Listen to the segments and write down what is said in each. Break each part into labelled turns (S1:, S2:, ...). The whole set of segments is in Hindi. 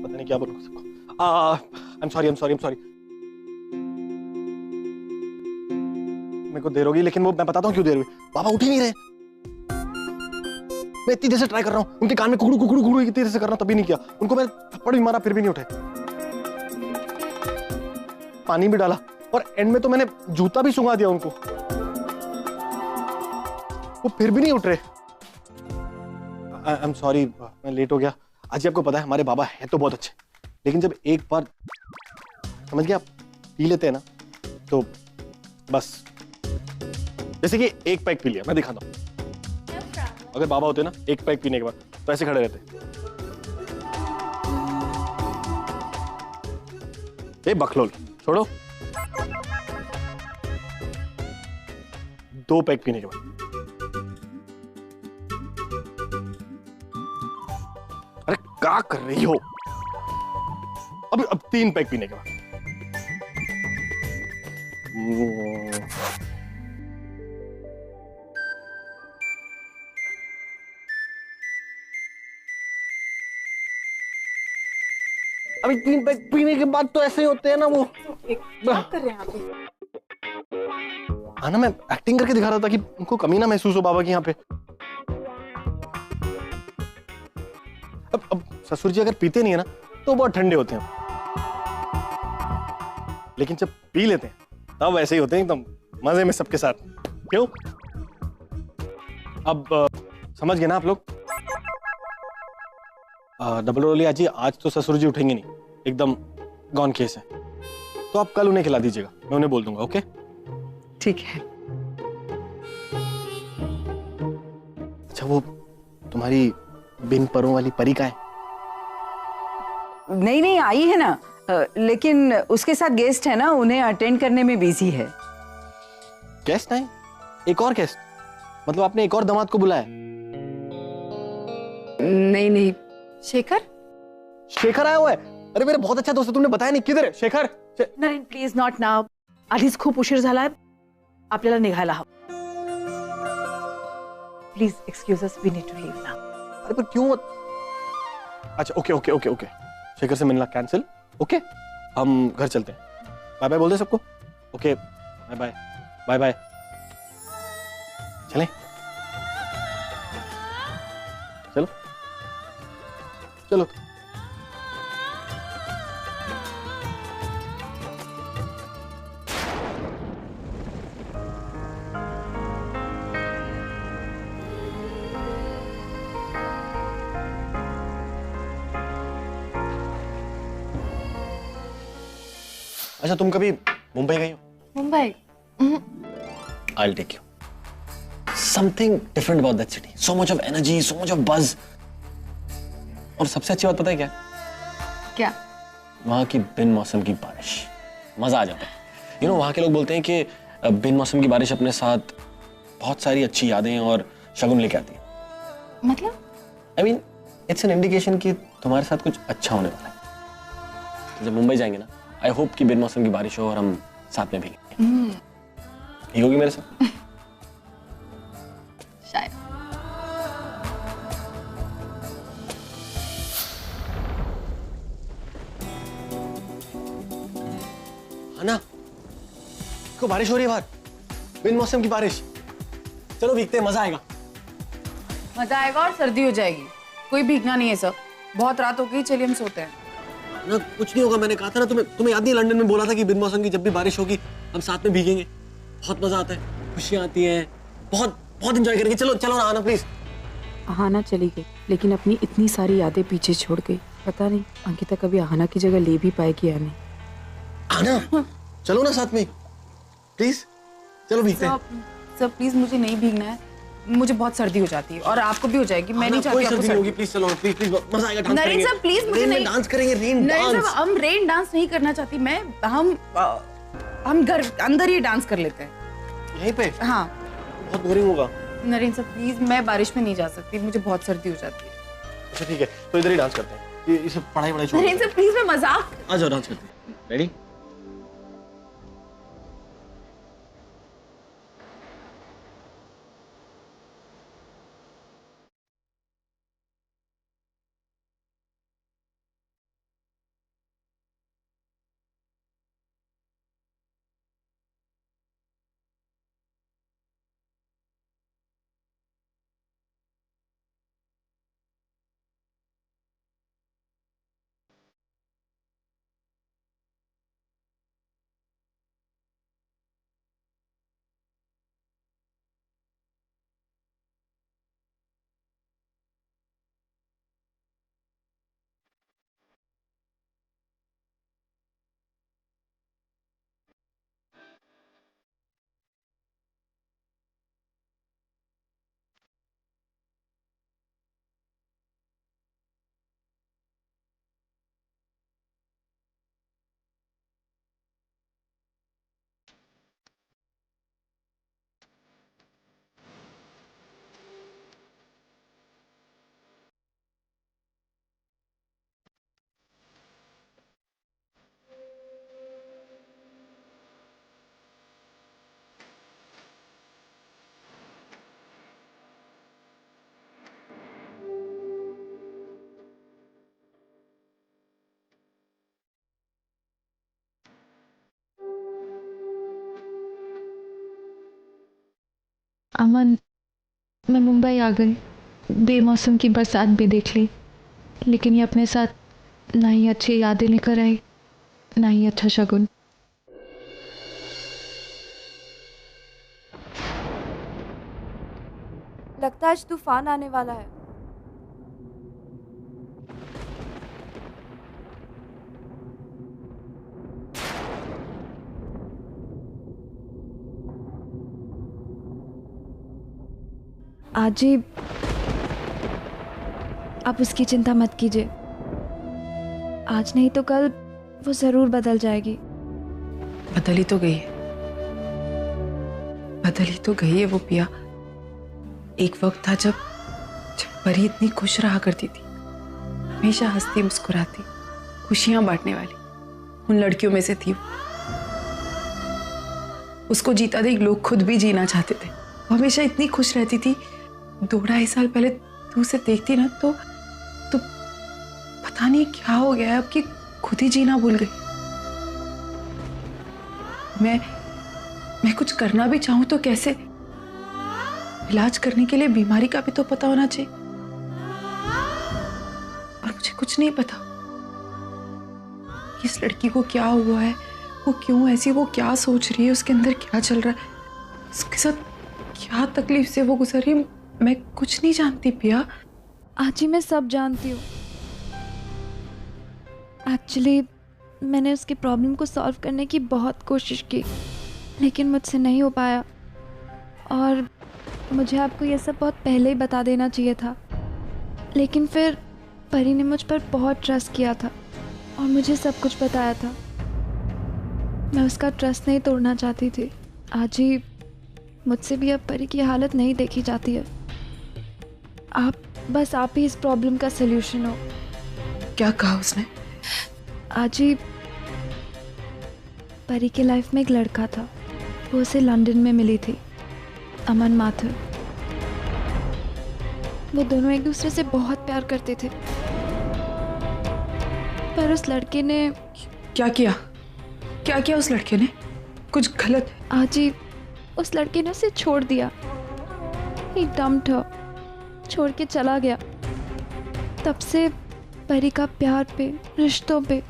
S1: पता नहीं क्या बोलूं सबको। I am sorry, I am sorry, I am sorry. मेरे को देर होगी, लेकिन वो मैं बताता हूँ क्यों देर हुई। बाबा उठ ही नहीं रहे। मैं इतनी देर से ट्राई कर रहा हूँ, उनके कान में कुकड़ू कुकड़ू कुकड़ू इतनी देर से कर रहा हूँ, तभी नहीं किया। उनको मैं थप्पड़ भी मारा, फिर भी नहीं उठे। पानी भी डाला और एंड में तो मैंने जूता भी सुंघा दिया उनको, वो फिर भी नहीं उठ रहे। आई एम सॉरी, मैं लेट हो गया। आज आपको पता है हमारे बाबा है तो बहुत अच्छे, लेकिन जब एक बार समझ गया पी लेते हैं ना, तो बस जैसे कि एक पैक पी लिया। मैं दिखाता हूँ, अगर बाबा होते ना एक पैक पीने के बाद तो ऐसे खड़े रहते। ए बखलोल छोड़ो, 2 पैक पीने के बाद। अरे क्या कर रही हो? अब 3 पैक पीने के बाद। अभी 3 पैक पीने के बाद तो ऐसे ही होते हैं ना वो।
S2: क्या कर रहे हैं आप?
S1: हाँ ना, मैं एक्टिंग करके दिखा रहा था कि उनको कमी ना महसूस हो बाबा की यहाँ पे। अब ससुर जी अगर पीते नहीं है ना तो बहुत ठंडे होते हैं, लेकिन जब पी लेते हैं तब ऐसे ही होते हैं एकदम मजे में सबके साथ। क्यों? अब समझ गए ना आप लोग? डबल रोलिया जी, आज तो ससुर जी उठेंगे नहीं, एकदम गॉन केस है। तो आप कल उन्हें खिला दीजिएगा, मैं उन्हें बोल दूंगा। ओके
S2: ठीक है।
S1: अच्छा, वो तुम्हारी बिन परों वाली परी का है?
S2: नहीं नहीं, आई है ना, लेकिन उसके साथ गेस्ट है ना, उन्हें अटेंड करने में बिजी है।
S1: गेस्ट नहीं, एक और गेस्ट? मतलब आपने एक और दामाद को बुलाया?
S2: नहीं नहीं। शेखर?
S1: शेखर आया हुआ है? अरे मेरा बहुत अच्छा दोस्त है, तुमने बताया नहीं। किधर है शेखर?
S3: नाही प्लीज नॉट नाव, आधीच खूप उशीर झालाय, आपल्याला निघायला हवं. Please excuse us, we need to leave now.
S1: अरे पर क्यों? अच्छा okay okay okay okay, Shekhar से मिलना कैंसिल। ओके हम घर चलते हैं। बाय बाय बोल दे सबको। Okay bye bye bye bye. चलें? चलो चलो। अच्छा तुम कभी मुंबई गई हो?
S3: Mumbai?
S1: I'll take you. Something different about that city. So much of energy, so much of buzz. और सबसे अच्छी बात पता है क्या?
S3: क्या?
S1: वहाँ की बिन मौसम की बारिश, मजा आ जाता है। You know, वहाँ के लोग बोलते हैं कि बिन मौसम की बारिश अपने साथ बहुत सारी अच्छी यादें और शगुन लेके आती है।
S3: मतलब?
S1: I mean, it's an indication कि तुम्हारे साथ कुछ अच्छा होने वाला है। तो जब मुंबई जाएंगे ना, I hope कि बिन मौसम की बारिश हो और हम साथ में भीगेंगे। ठीक होगी मेरे साथ?
S3: शायद।
S1: है ना? को बारिश हो रही है बाहर, बिन मौसम की बारिश। चलो भीगते हैं, मजा आएगा।
S3: मजा आएगा और सर्दी हो जाएगी। कोई भीगना नहीं है सर, बहुत रात हो गई, चलिए हम सोते हैं।
S1: ना कुछ नहीं होगा, मैंने कहा था ना तुम्हें याद नहीं, लंदन में बोला था कि बिन मौसम की जब भी बारिश होगी हम साथ में भीगेंगे। बहुत मजा आता है, खुशियां आती हैं, बहुत बहुत एंजॉय करेंगे। चलो चलो ना आना प्लीज।
S4: आहाना चली गई, लेकिन अपनी इतनी सारी यादें पीछे छोड़ गई। पता नहीं अंकिता कभी आहाना की जगह ले भी पाएगी या नहीं।
S1: आना, चलो ना साथ में प्लीज, चलो भीगते हैं।
S3: सर प्लीज, मुझे नहीं भीगना है, मुझे बहुत सर्दी हो जाती है और आपको भी हो जाएगी। मैं नहीं चाहती आपको
S1: सर्दी होगी। प्लीज चलो, प्लीज प्लीज, मजा आएगा। डांस
S3: नरेन
S1: करेंगे।
S3: सर प्लीज, मुझे
S1: रेन में
S3: नहीं
S1: डांस करेंगे, रेन
S3: नरेन
S1: डांस।
S3: सर, हम रेन डांस नहीं करना चाहती मैं, हम घर अंदर ही डांस कर लेते हैं।
S1: यहीं पे?
S3: हाँ
S1: बहुत बोरिंग होगा।
S3: नरेन सर प्लीज, मैं बारिश में नहीं जा सकती, मुझे बहुत सर्दी हो जाती है।
S1: अच्छा ठीक है, तो इधर ही डांस करते हैं। ये सब पढ़ाई छोड़
S3: नरेन सर प्लीज, मैं मजाक।
S1: आ जाओ डांस करते हैं। रेडी?
S5: अमन, मैं मुंबई आ गई, बेमौसम की बरसात भी देख ली, लेकिन ये अपने साथ ना ही अच्छी यादें लेकर आई, ना ही अच्छा शगुन।
S6: लगता है आज तूफान आने वाला है। आजी, आप उसकी चिंता मत कीजिए। आज नहीं तो कल वो जरूर बदल जाएगी।
S3: बदल ही तो गई है, बदल ही तो गई है वो पिया। एक वक्त था जब परी इतनी खुश रहा करती थी, हमेशा हंसती मुस्कुराती, खुशियां बांटने वाली उन लड़कियों में से थी वो। उसको जीता देख लोग खुद भी जीना चाहते थे। वो हमेशा इतनी खुश रहती थी। 2-2.5 साल पहले तू उसे देखती ना तो पता नहीं क्या हो गया है अब कि खुद ही जीना भूल गई। मैं कुछ करना भी चाहूं तो कैसे? इलाज करने के लिए बीमारी का भी तो पता होना चाहिए, और मुझे कुछ नहीं पता कि इस लड़की को क्या हुआ है, वो क्यों ऐसी, वो क्या सोच रही है, उसके अंदर क्या चल रहा है, उसके साथ क्या तकलीफ से वो गुजर रही है। मैं कुछ नहीं जानती पिया।
S6: आजी, मैं सब जानती हूँ। एक्चुअली मैंने उसकी प्रॉब्लम को सॉल्व करने की बहुत कोशिश की, लेकिन मुझसे नहीं हो पाया। और मुझे आपको ये सब बहुत पहले ही बता देना चाहिए था, लेकिन फिर परी ने मुझ पर बहुत ट्रस्ट किया था और मुझे सब कुछ बताया था। मैं उसका ट्रस्ट नहीं तोड़ना चाहती थी। आज ही मुझसे भी अब परी की हालत नहीं देखी जाती है। आप ही इस प्रॉब्लम का सलूशन हो।
S3: क्या कहा उसने?
S6: आज ही परी के लाइफ में एक लड़का था, वो उसे लंदन में मिली थी, अमन माथुर। वो दोनों एक दूसरे से बहुत प्यार करते थे, पर उस लड़के ने
S3: क्या किया? क्या किया उस लड़के ने? कुछ गलत?
S6: आज ही उस लड़के ने उसे छोड़ दिया। He dumped her, छोड़ के चला गया। तब से परी का प्यार पे, रिश्तों पे,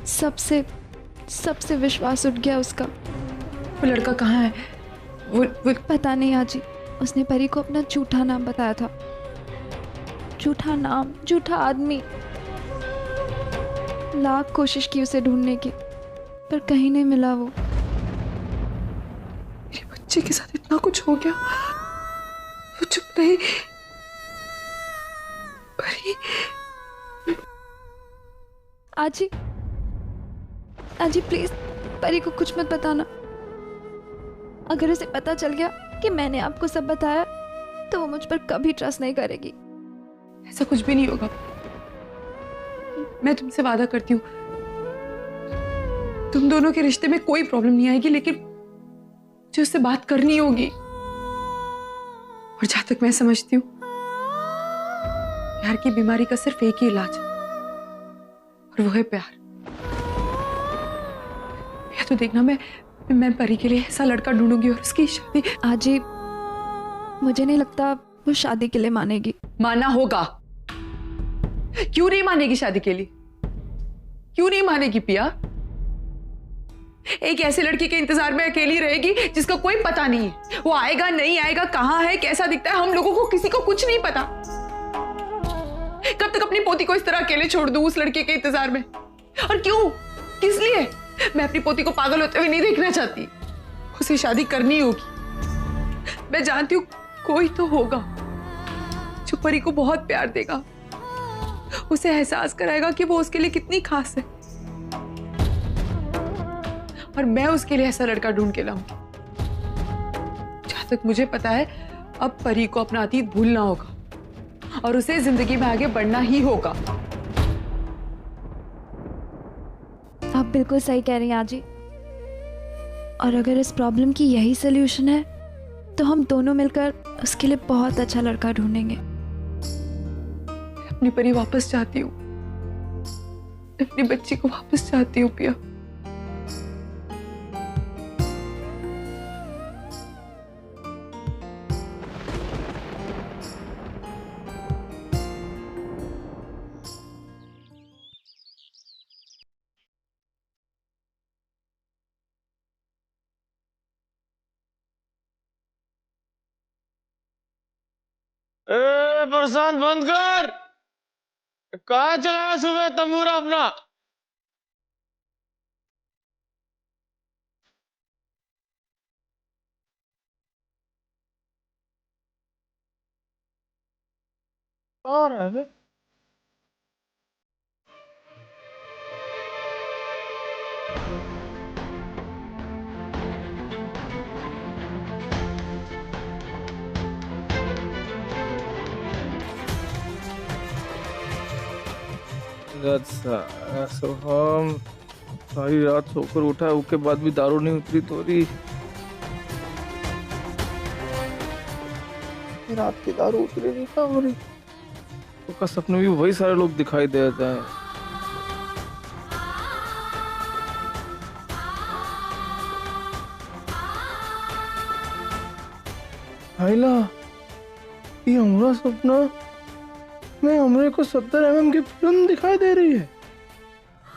S6: सबसे विश्वास उठ गया उसका।
S3: वो लड़का कहाँ है? वो
S6: पता नहीं आजी। उसने परी को अपना झूठा नाम बताया था। झूठा नाम, झूठा आदमी। लाख कोशिश की उसे ढूंढने की, पर कहीं नहीं मिला वो।
S3: मेरे बच्चे के साथ इतना कुछ हो गया, वो चुप रही। परी,
S6: आजी प्लीज परी को कुछ मत बताना। अगर उसे पता चल गया कि मैंने आपको सब बताया तो वो मुझ पर कभी ट्रस्ट नहीं करेगी।
S3: ऐसा कुछ भी नहीं होगा। मैं तुमसे वादा करती हूँ, तुम दोनों के रिश्ते में कोई प्रॉब्लम नहीं आएगी, लेकिन मुझे उससे बात करनी होगी। और जहां तक मैं समझती हूँ, प्यार की बीमारी का सिर्फ एक ही इलाज है, और वो है प्यार। या तो देखना, मैं परी के लिए ऐसा लड़का ढूंढूंगी और उसकी शादी।
S6: आजी, मुझे नहीं लगता वो शादी के लिए मानेगी।
S3: मानना होगा। क्यों नहीं मानेगी शादी के लिए? क्यों नहीं मानेगी पिया? एक ऐसे लड़के के इंतजार में अकेली रहेगी जिसका कोई पता नहीं है। वो आएगा नहीं आएगा, कहां है, कैसा दिखता है, हम लोगों को किसी को कुछ नहीं पता। कब तक अपनी पोती को इस तरह अकेले छोड़ दूं उस लड़के के इंतजार में? और क्यों? किस लिए? मैं अपनी पोती को पागल होते हुए नहीं देखना चाहती। उसे शादी करनी होगी। मैं जानती हूँ कोई तो होगा जो परी को बहुत प्यार देगा, उसे एहसास कराएगा कि वो उसके लिए कितनी खास है, और मैं उसके लिए ऐसा लड़का ढूंढ के लाऊंगी। जहां तक मुझे पता है, अब परी को अपना अतीत भूलना होगा और उसे जिंदगी में आगे बढ़ना ही होगा।
S6: आप बिल्कुल सही कह रही हैं आजी। और अगर इस प्रॉब्लम की यही सलूशन है तो हम दोनों मिलकर उसके लिए बहुत अच्छा लड़का ढूंढेंगे।
S3: अपनी परी वापस चाहती हूँ, अपनी बच्ची को वापस चाहती हूँ पिया।
S7: प्रशांत बंद कर। कहाँ चला सुबह तंबूरा अपना? और है हम सारी रात सोकर उठा, उसके बाद भी दारू नहीं उतरी तोरी। रात की दारू उतरी नहीं था हमारी। उसका सपने भी वही सारे लोग दिखाई देते हैं। आइला, ये हमारा सपना में हमरे को 70 mm की फिल्म दिखाई दे रही है।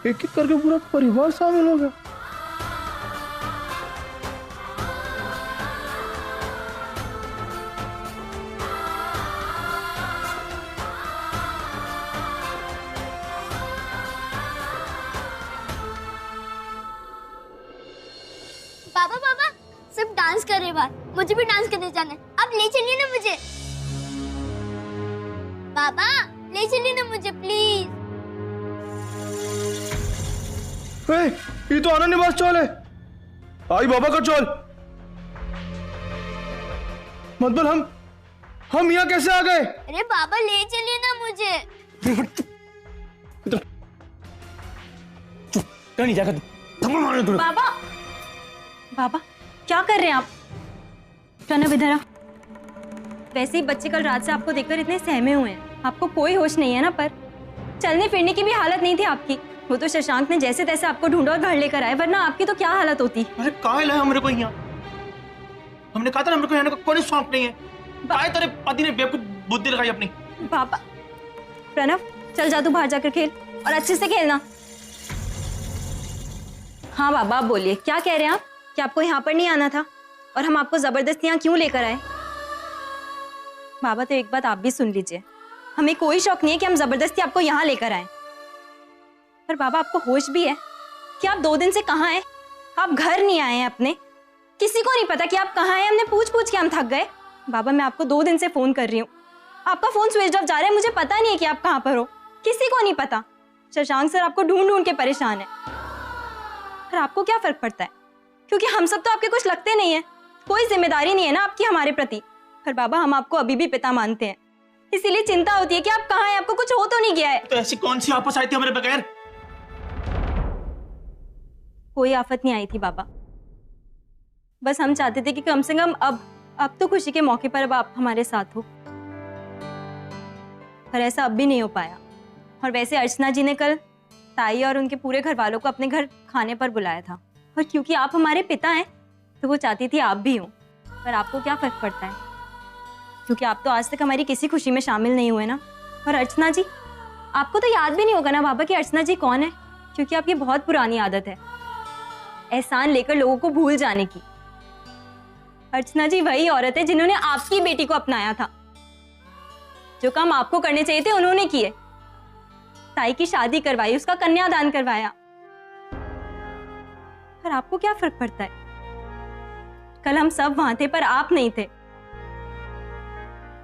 S7: एक एक करके पूरा परिवार शामिल हो गया।
S8: पापा पापा सब डांस कर रहे बाहर, मुझे भी डांस करने जाना है। आप ले चलिए ना मुझे। पापा ले चलिए ना मुझे प्लीज।
S7: ये तो आनंद निवास चौल है, आई बाबा का चौल। मतलब हम यहाँ कैसे आ गए?
S8: अरे पापा ले चलिए ना मुझे।
S1: नहीं जाकर
S9: बाबा बाबा क्या कर रहे हैं आप? प्रणव इधर आ। वैसे ही बच्चे कल रात से आपको देखकर इतने सहमे हुए हैं, आपको कोई होश नहीं है ना, पर चलने फिरने की भी हालत नहीं थी आपकी। वो तो शशांक ने जैसे तैसे आपको ढूंढा और घर लेकर आए, वरना आपकी तो क्या हालत होती।
S10: अरे कहाँ लाया हमरे को यहाँ? हमने कहा था ना हमरे को यहाँ का कोई शौक नहीं है। कहाँ तेरे पति ने बेवकूफ बुद्धि लगाई अपनी।
S9: पापा प्रणव चल जा, तू बाहर जाकर खेल और अच्छे से खेलना। हाँ बाबा आप बोलिए, क्या कह रहे हैं आप? कि आपको यहाँ पर नहीं आना था और हम आपको जबरदस्ती यहाँ क्यों लेकर आए? बाबा तो एक बात आप भी सुन लीजिए, हमें कोई शौक नहीं है कि हम जबरदस्ती आपको यहाँ लेकर आए। पर बाबा आपको होश भी है कि आप 2 दिन से कहाँ हैं? आप घर नहीं आए हैं अपने, किसी को नहीं पता कि आप कहाँ हैं। हमने पूछ पूछ के हम थक गए। बाबा मैं आपको 2 दिन से फोन कर रही हूँ, आपका फोन स्विच ऑफ जा रहा है। मुझे पता नहीं है कि आप कहाँ पर हो, किसी को नहीं पता। शशांक सर आपको ढूंढ ढूंढ के परेशान है, पर आपको क्या फर्क पड़ता है? क्योंकि हम सब तो आपके कुछ लगते नहीं है, कोई जिम्मेदारी नहीं है ना आपकी हमारे प्रति। पर बाबा हम आपको अभी भी पिता मानते हैं, इसीलिए चिंता होती है कि आप कहाँ हैं, आपको कुछ हो तो नहीं गया है।
S10: तो ऐसी कौन सी आपस आई थी हमारे बगैर?
S9: कोई आफत नहीं आई थी बाबा, बस हम चाहते थे कि कम से कम अब तो खुशी के मौके पर अब आप हमारे साथ हो, पर ऐसा अब भी नहीं हो पाया। और वैसे अर्चना जी ने कल ताई और उनके पूरे घर वालों को अपने घर खाने पर बुलाया था, और क्योंकि आप हमारे पिता हैं तो वो चाहती थी आप भी हो। पर आपको क्या फर्क पड़ता है, क्योंकि आप तो आज तक हमारी किसी खुशी में शामिल नहीं हुए ना। और अर्चना जी, आपको तो याद भी नहीं होगा ना बाबा कि अर्चना जी कौन है, क्योंकि आपकी बहुत पुरानी आदत है एहसान लेकर लोगों को भूल जाने की। अर्चना जी वही औरत है जिन्होंने आपकी बेटी को अपनाया था। जो काम आपको करने चाहिए थे उन्होंने किए, ताई की शादी करवाई, उसका कन्यादान करवाया। पर आपको क्या फर्क पड़ता है? कल हम सब वहां थे पर आप नहीं थे।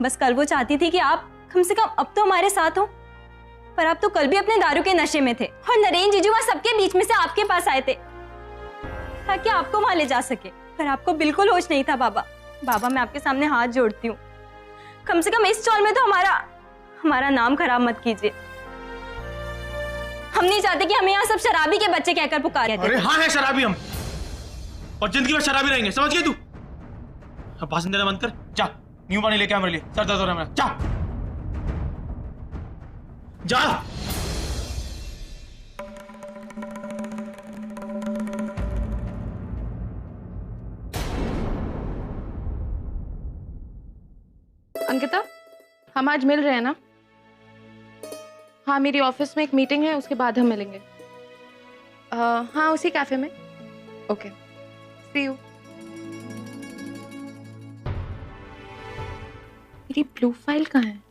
S9: बस कल वो चाहती थी कि आप कम से कम अब तो हमारे साथ हो, पर आप तो कल भी अपने दारू के नशे में थे। और नरेन जीजू वहां सबके बीच में से आपके पास आए थे ताकि आपको वहां ले जा सके, पर आपको बिल्कुल होश नहीं था। बाबा मैं आपके सामने हाथ जोड़ती हूँ, कम से कम इस चौल में तो हमारा नाम खराब मत कीजिए। हम नहीं चाहते कि हमें यहाँ सब शराबी के बच्चे कहकर पुकारे।
S10: अरे हाँ है शराबी हम, और जिंदगी में शराबी रहेंगे, समझ गई तू? अब भाषण देना बंद कर, जा न्यू पानी लेके आ मेरे लिए, सर दर्द हो रहा है मेरा। जा।
S4: अंकिता हम आज मिल रहे हैं ना? हाँ मेरी ऑफिस में एक मीटिंग है, उसके बाद हम मिलेंगे। हाँ उसी कैफे में। Okay see you.
S5: मेरी ब्लू फाइल कहाँ है?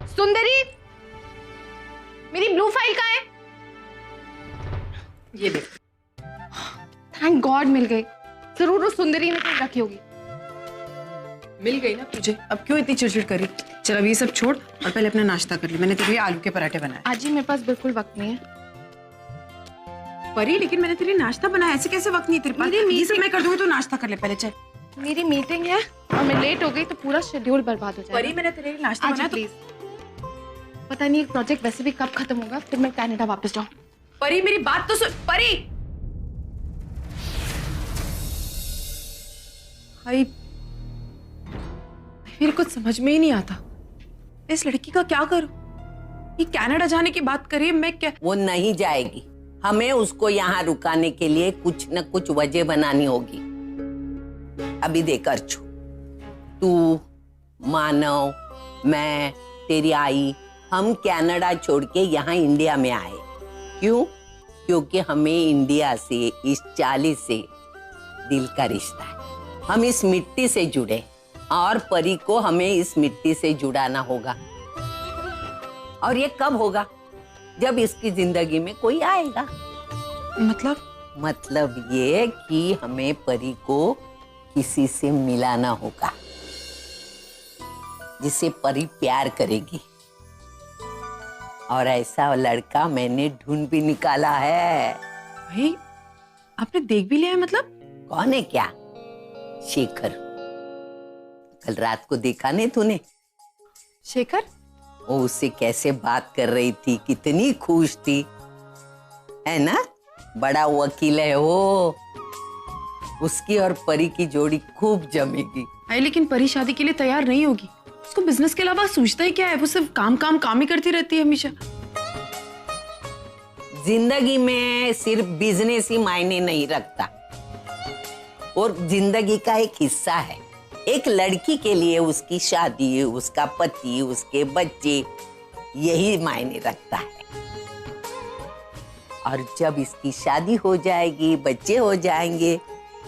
S3: सुंदरी, मेरी ब्लू फाइल कहाँ है? ये देख। थैंक गॉड मिल गई। जरूर उस सुंदरी ने कहीं रखी होगी।
S11: मिल गई ना तुझे, अब क्यों इतनी चिड़चिड़ करी? चल अब ये सब छोड़ और पहले अपना नाश्ता कर ली। मैंने तेरे लिए आलू के पराठे बनाए।
S3: आज ही मेरे पास बिल्कुल वक्त नहीं है।
S11: परी, लेकिन मैंने तेरे लिए नाश्ता बनाया, ऐसे कैसे वक्त नहीं तेरे पास? ये सब मैं कर दूंगी तो नाश्ता कर ले पहले। चल
S3: मेरी मीटिंग है और मैं लेट हो गई तो पूरा शेड्यूल बर्बाद हो जाएगा।
S11: परी, मैंने तेरे लिए नाश्ता बनाया
S3: प्लीज। पता नहीं प्रोजेक्ट वैसे भी कब खत्म होगा, फिर मैं कनाडा वापस जाऊँ।
S11: परी मेरी बात तो सुन। परी, भाई मेरे कुछ समझ में ही नहीं आता, इस लड़की का क्या करूं? ये कनाडा जाने की बात करिए, मैं क्या?
S12: वो नहीं जाएगी, हमें उसको यहाँ रुकाने के लिए कुछ न कुछ वजह बनानी होगी। अभी देख अर्चू, तू, मानव, मैं, तेरी आई, हम कनाडा छोड़ के यहाँ इंडिया में आए। क्यों? क्योंकि हमें इंडिया से, इस चाली से दिल का रिश्ता है। हम इस मिट्टी से जुड़े और परी को हमें इस मिट्टी से जुड़ाना होगा। और ये कब होगा? जब इसकी जिंदगी में कोई आएगा। मतलब ये कि हमें परी को किसी से मिलाना होगा जिसे परी प्यार करेगी। और ऐसा लड़का मैंने ढूंढ भी निकाला है।
S11: भाई आपने देख भी लिया है? मतलब
S12: कौन है? क्या? शेखर। कल रात को देखा नहीं तूने?
S11: शेखर?
S12: वो उससे कैसे बात कर रही थी, कितनी खुश थी, है ना? बड़ा वकील है वो। उसकी और परी की जोड़ी खूब जमेगी।
S11: भाई लेकिन परी शादी के लिए तैयार नहीं होगी। उसको बिजनेस के अलावा सोचता ही क्या है? वो सिर्फ काम ही करती रहती है हमेशा।
S12: जिंदगी में सिर्फ बिजनेस ही मायने नहीं रखता, और जिंदगी का एक हिस्सा है। एक लड़की के लिए उसकी शादी, उसका पति, उसके बच्चे, यही मायने रखता है। और जब इसकी शादी हो जाएगी, बच्चे हो जाएंगे,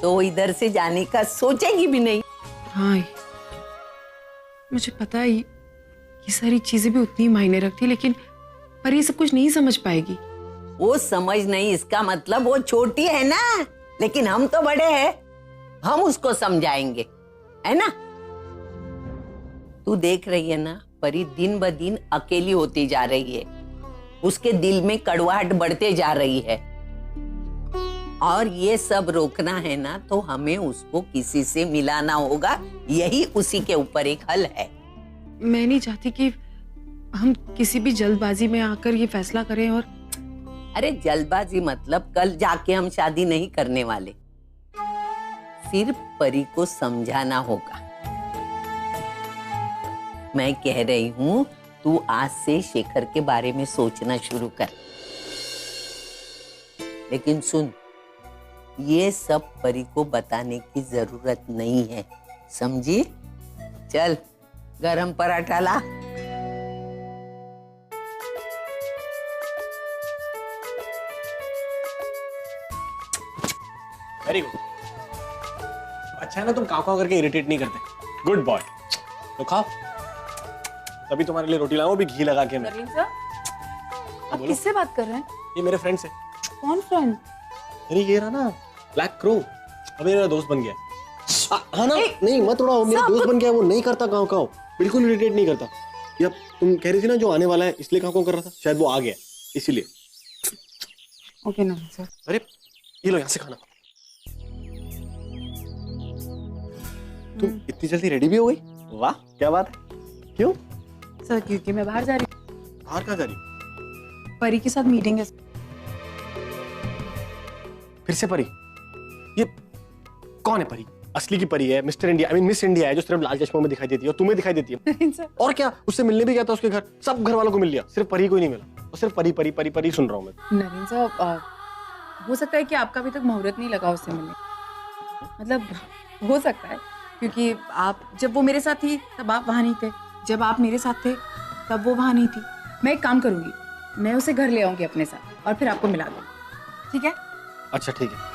S12: तो वो इधर से जाने का सोचेगी भी नहीं।
S11: हाँ, मुझे पता है ये सारी चीजें भी उतनी मायने रखती, लेकिन पर ये सब कुछ नहीं समझ पाएगी।
S12: वो समझ नहीं, इसका मतलब वो छोटी है ना, लेकिन हम तो बड़े हैं, हम उसको समझाएंगे, है ना? तू देख रही है ना, परी दिन ब दिन अकेली होती जा रही है, उसके दिल में कड़वाहट बढ़ते जा रही है। और ये सब रोकना है ना, तो हमें उसको किसी से मिलाना होगा। यही उसी के ऊपर एक हल है।
S11: मैं नहीं चाहती कि हम किसी भी जल्दबाजी में आकर ये फैसला करें। और
S12: अरे जल्दबाजी मतलब कल जाके हम शादी नहीं करने वाले, सिर्फ परी को समझाना होगा। मैं कह रही हूँ तू आज से शेखर के बारे में सोचना शुरू कर। लेकिन सुन, ये सब परी को बताने की जरूरत नहीं है, समझी? चल गरम पराठा ला।
S1: Very good. अच्छा है ना, तुम काव करके इरिटेट नहीं करते। Good boy. तो खाओ। तभी तुम्हारे लिए रोटी लाऊं, वो भी घी लगा के। मैं
S4: आप किससे बात कर रहे हैं?
S1: ये मेरे फ्रेंड से।
S4: कौन फ्रेंड?
S1: अरे ये रहा ना, ब्लैक क्रो। अब मेरा दोस्त बन गया। हाँ ना? नहीं मत उड़ाओ, मेरा दोस्त बन गया। वो नहीं करता काव, बिल्कुल इरिटेट नहीं करता। या तुम कह रही थी ना जो आने वाला है, इसलिए काव कर रहा था, शायद वो आ गया इसीलिए।
S4: ओके ना सर।
S1: अरे ये लो, यहाँ से खाना। तुम इतनी जल्दी रेडी भी हो गई? वाह क्या बात है। क्यों?
S4: सर क्योंकि मैं बाहर जा रही हूँ।
S1: बाहर कहाँ जा रही हो?
S4: परी के साथ मीटिंग है।
S1: फिर से परी? ये कौन है परी? असली की परी है, mister India, I mean miss India है, जो सिर्फ लाल चश्मों में दिखाई देती है और तुम्हें दिखाई देती है। और क्या, उससे मिलने भी गया था उसके घर, सब घर वालों को मिल लिया, सिर्फ परी को ही नहीं मिला। और सिर्फ परी परी परी परी सुन रहा हूँ मैं।
S4: नवीन साहब, हो सकता है कि आपका अभी तक मुहूर्त नहीं लगा उससे मिलने। मतलब हो सकता है, क्योंकि आप जब वो मेरे साथ थी तब आप वहाँ नहीं थे, जब आप मेरे साथ थे तब वो वहाँ नहीं थी। मैं एक काम करूंगी, मैं उसे घर ले आऊंगी अपने साथ और फिर आपको मिला दूंगी। ठीक है?
S1: अच्छा ठीक है।